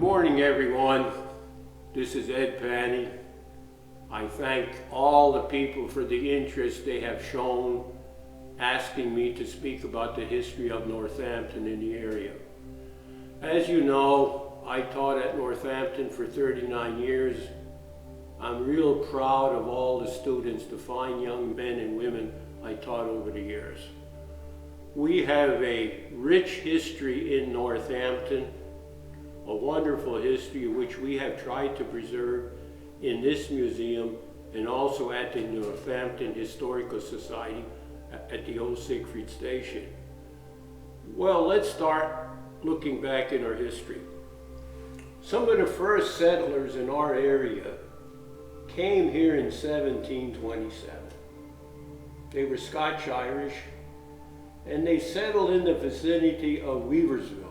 morning, everyone. This is Ed Pany. I thank all the people for the interest they have shown asking me to speak about the history of Northampton in the area. As you know, I taught at Northampton for 39 years. I'm real proud of all the students, the fine young men and women I taught over the years. We have a rich history in Northampton, a wonderful history which we have tried to preserve in this museum and also at the Northampton Historical Society at the old Siegfried Station. Well, let's start looking back in our history. Some of the first settlers in our area came here in 1727. They were Scotch-Irish, and they settled in the vicinity of Weaversville.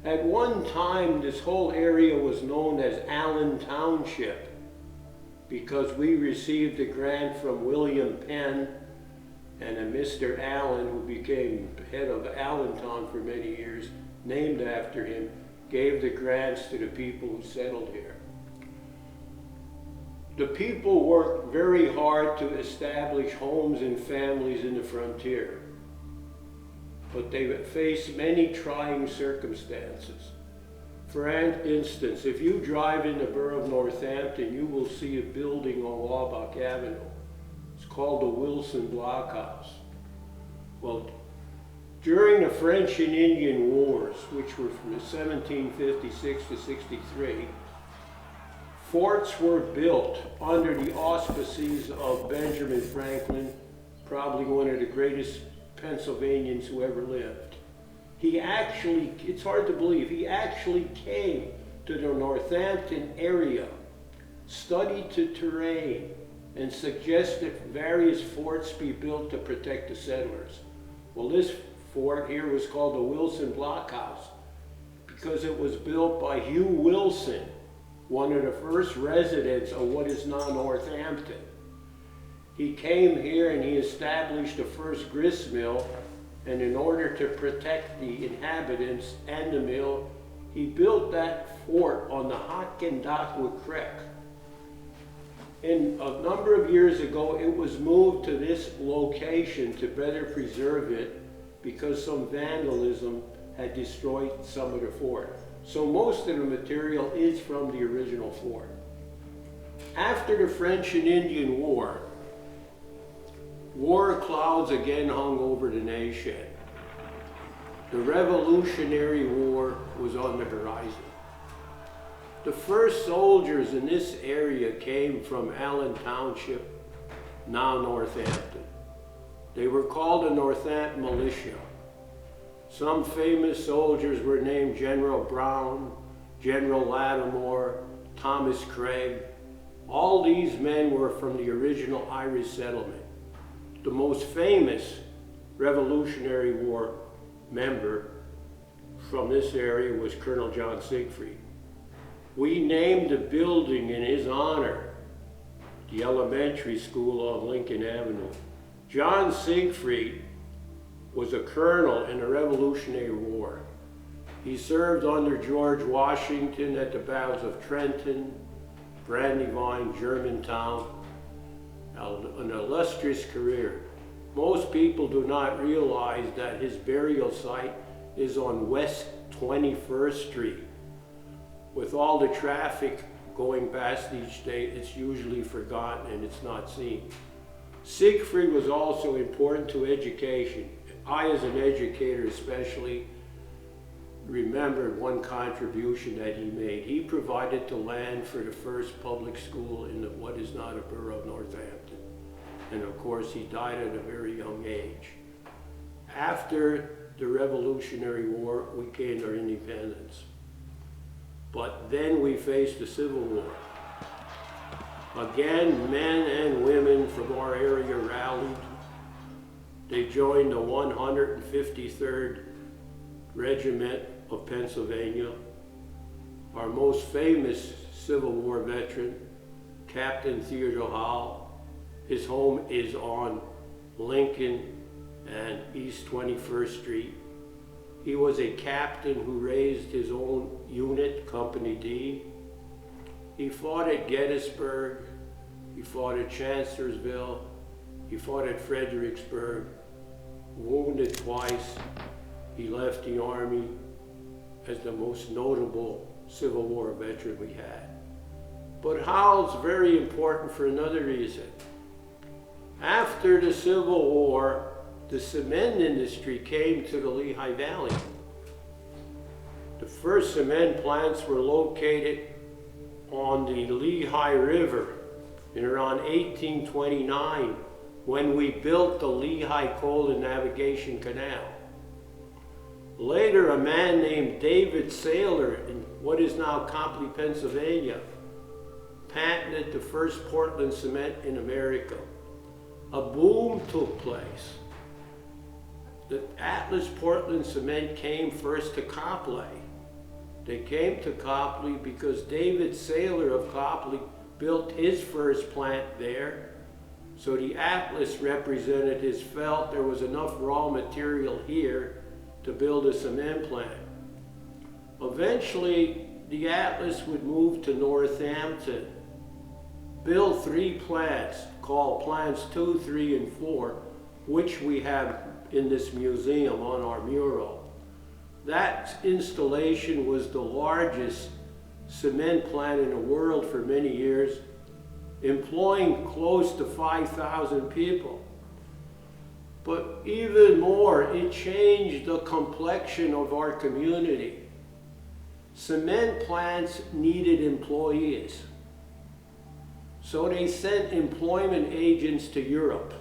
At one time, this whole area was known as Allen Township because we received a grant from William Penn, and a Mr. Allen, who became head of Allentown for many years, named after him, gave the grants to the people who settled here. The people worked very hard to establish homes and families in the frontier, but they faced many trying circumstances. For instance, if you drive in the borough of Northampton, you will see a building on Waback Avenue. It's called the Wilson Blockhouse. Well, during the French and Indian Wars, which were from 1756 to 63, forts were built under the auspices of Benjamin Franklin, probably one of the greatest Pennsylvanians who ever lived. He actually, it's hard to believe, he actually came to the Northampton area, studied the terrain, and suggested various forts be built to protect the settlers. Well, this fort here was called the Wilson Blockhouse because it was built by Hugh Wilson, one of the first residents of what is now Northampton. He came here and he established the first grist mill, and in order to protect the inhabitants and the mill, he built that fort on the Hockendockwood Creek. And a number of years ago, it was moved to this location to better preserve it because some vandalism had destroyed some of the fort. So most of the material is from the original fort. After the French and Indian War, war clouds again hung over the nation. The Revolutionary War was on the horizon. The first soldiers in this area came from Allen Township, now Northampton. They were called the Northampton Militia. Some famous soldiers were named General Brown, General Lattimore, Thomas Craig. All these men were from the original Irish settlement. The most famous Revolutionary War member from this area was Colonel John Siegfried. We named a building in his honor, the elementary school on Lincoln Avenue. John Siegfried was a colonel in the Revolutionary War. He served under George Washington at the battles of Trenton, Brandywine, Germantown. An illustrious career. Most people do not realize that his burial site is on West 21st Street. With all the traffic going past each day, it's usually forgotten and it's not seen. Siegfried was also important to education. I, as an educator especially, remembered one contribution that he made. He provided the land for the first public school in what is now the borough of Northampton. And of course, he died at a very young age. After the Revolutionary War, we gained our independence. But then we faced the Civil War. Again, men and women from our area rallied. They joined the 153rd Regiment of Pennsylvania. Our most famous Civil War veteran, Captain Theodore Howell. His home is on Lincoln and East 21st Street. He was a captain who raised his own unit Company D. He fought at Gettysburg, he fought at Chancellorsville, he fought at Fredericksburg, wounded twice. He left the Army as the most notable Civil War veteran we had. But Howell's very important for another reason. After the Civil War, the cement industry came to the Lehigh Valley. The first cement plants were located on the Lehigh River in around 1829 when we built the Lehigh Coal and Navigation Canal. Later, a man named David Saylor in what is now Copley, Pennsylvania, patented the first Portland cement in America. A boom took place. The Atlas Portland cement came first to Copley. They came to Copley because David Saylor of Copley built his first plant there. So the Atlas representatives felt there was enough raw material here to build a cement plant. Eventually, the Atlas would move to Northampton, build 3 plants called plants 2, 3, and 4, which we have in this museum on our mural. That installation was the largest cement plant in the world for many years, employing close to 5,000 people. But even more, it changed the complexion of our community. Cement plants needed employees. So they sent employment agents to Europe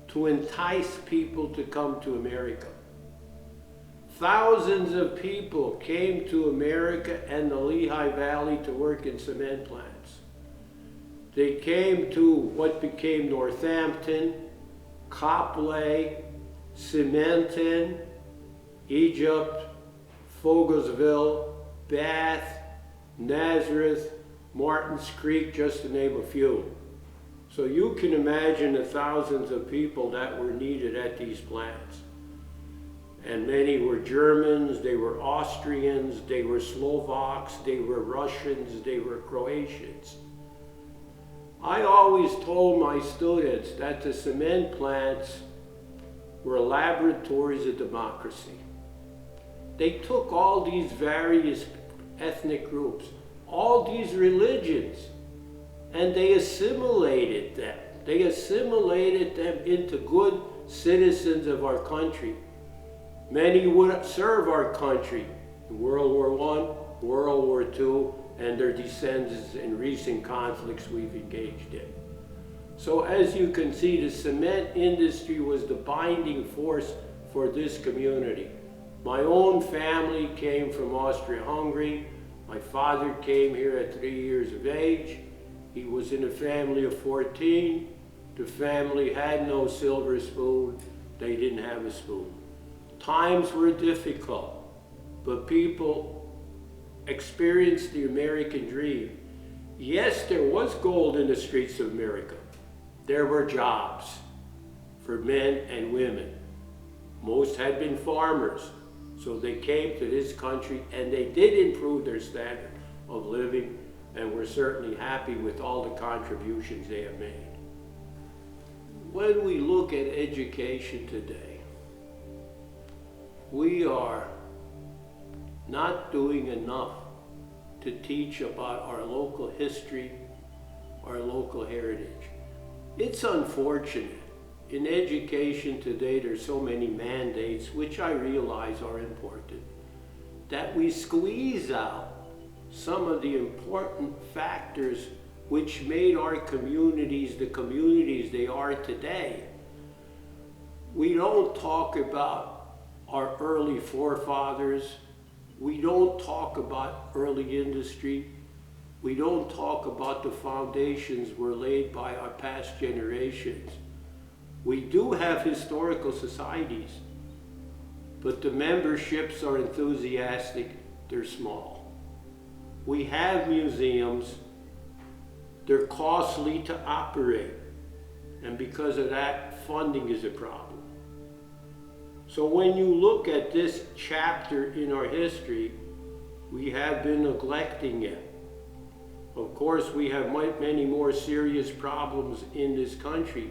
to entice people to come to America. Thousands of people came to America and the Lehigh Valley to work in cement plants. They came to what became Northampton, Copley, Cementon, Egypt, Fogelsville, Bath, Nazareth, Martins Creek, just to name a few. So you can imagine the thousands of people that were needed at these plants. And many were Germans, they were Austrians, they were Slovaks, they were Russians, they were Croatians. I always told my students that the cement plants were laboratories of democracy. They took all these various ethnic groups, all these religions, and they assimilated them. They assimilated them into good citizens of our country. Many would serve our country in World War I, World War II, and their descendants in recent conflicts we've engaged in. So as you can see, the cement industry was the binding force for this community. My own family came from Austria-Hungary. My father came here at 3 years of age. He was in a family of 14. The family had no silver spoon. They didn't have a spoon. Times were difficult, but people experienced the American dream. Yes, there was gold in the streets of America. There were jobs for men and women. Most had been farmers, so they came to this country and they did improve their standard of living, and we're certainly happy with all the contributions they have made. When we look at education today, we are not doing enough to teach about our local history, our local heritage. It's unfortunate. In education today, there's so many mandates, which I realize are important, that we squeeze out some of the important factors which made our communities the communities they are today. We don't talk about our early forefathers. We don't talk about early industry. We don't talk about the foundations were laid by our past generations. We do have historical societies, but the memberships are enthusiastic, they're small. We have museums, they're costly to operate, and because of that, funding is a problem. So when you look at this chapter in our history, we have been neglecting it. Of course, we have many more serious problems in this country,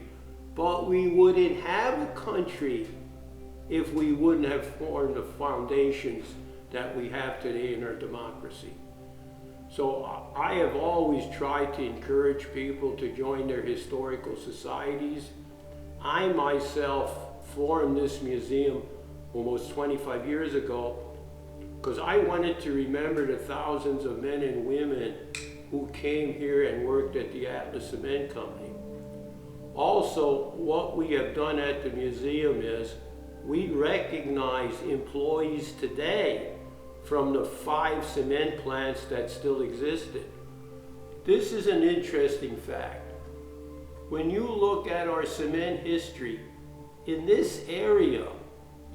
but we wouldn't have a country if we wouldn't have formed the foundations that we have today in our democracy. So I have always tried to encourage people to join their historical societies. I myself formed this museum almost 25 years ago because I wanted to remember the thousands of men and women who came here and worked at the Atlas Cement Company. Also, what we have done at the museum is we recognize employees today from the 5 cement plants that still existed. This is an interesting fact. When you look at our cement history, in this area,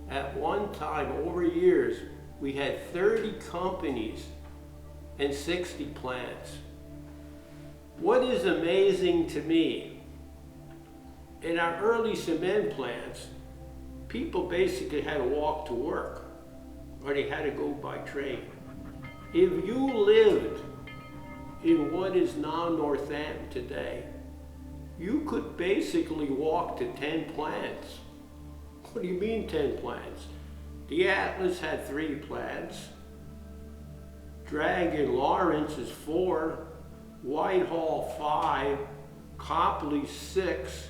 at one time, over years, we had 30 companies and 60 plants. What is amazing to me, in our early cement plants, people basically had to walk to work, or they had to go by train. If you lived in what is now Northampton today, you could basically walk to 10 plants. What do you mean 10 plants? The Atlas had 3 plants. Dragon Lawrence is 4. Whitehall 5. Copley 6.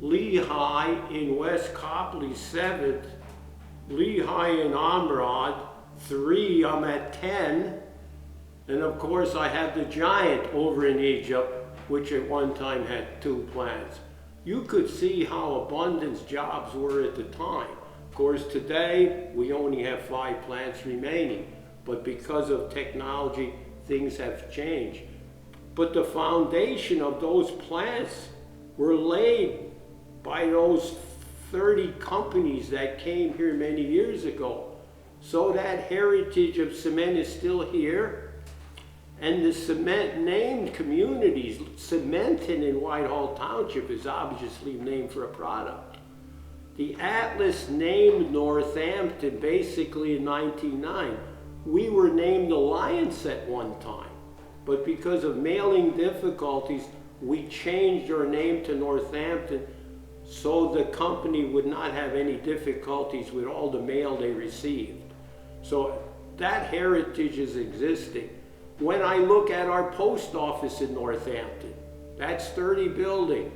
Lehigh in West Copley 7th. Lehigh in Amrod 3. I'm at 10. And of course I have the giant over in Egypt, which at one time had 2 plants. You could see how abundant jobs were at the time. Of course, today we only have 5 plants remaining, but because of technology, things have changed. But the foundation of those plants were laid by those 30 companies that came here many years ago. So that heritage of cement is still here. And the cement named communities, Cementon in Whitehall Township is obviously named for a product. The Atlas named Northampton basically in 1909. We were named Alliance at one time, but because of mailing difficulties, we changed our name to Northampton so the company would not have any difficulties with all the mail they received. So that heritage is existing. When I look at our post office in Northampton, that sturdy building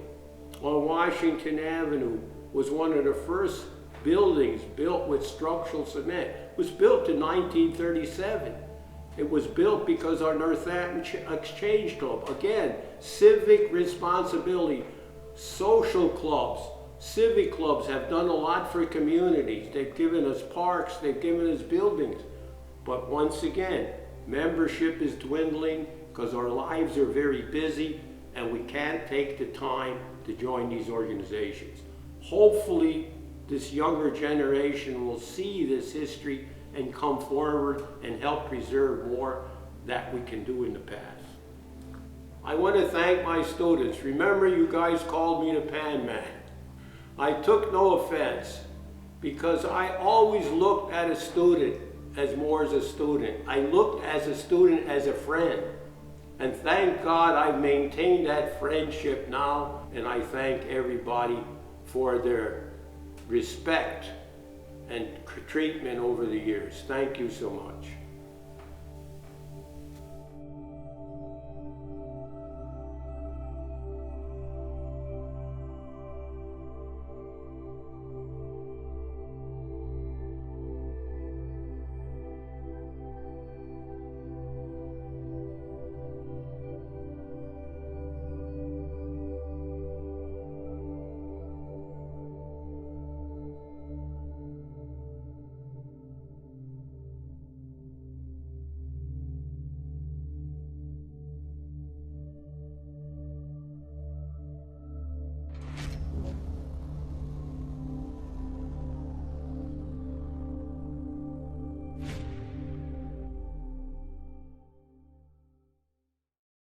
on Washington Avenue was one of the first buildings built with structural cement. It was built in 1937. It was built because our Northampton Exchange Club, again, civic responsibility, social clubs, civic clubs have done a lot for communities. They've given us parks, they've given us buildings. But once again, membership is dwindling because our lives are very busy and we can't take the time to join these organizations. Hopefully, this younger generation will see this history and come forward and help preserve more that we can do in the past. I want to thank my students. Remember, you guys called me the Pan Man. I took no offense because I always looked at a student as more as a student. I looked as a student as a friend. And thank God I've maintained that friendship now, and I thank everybody for their respect and treatment over the years. Thank you so much.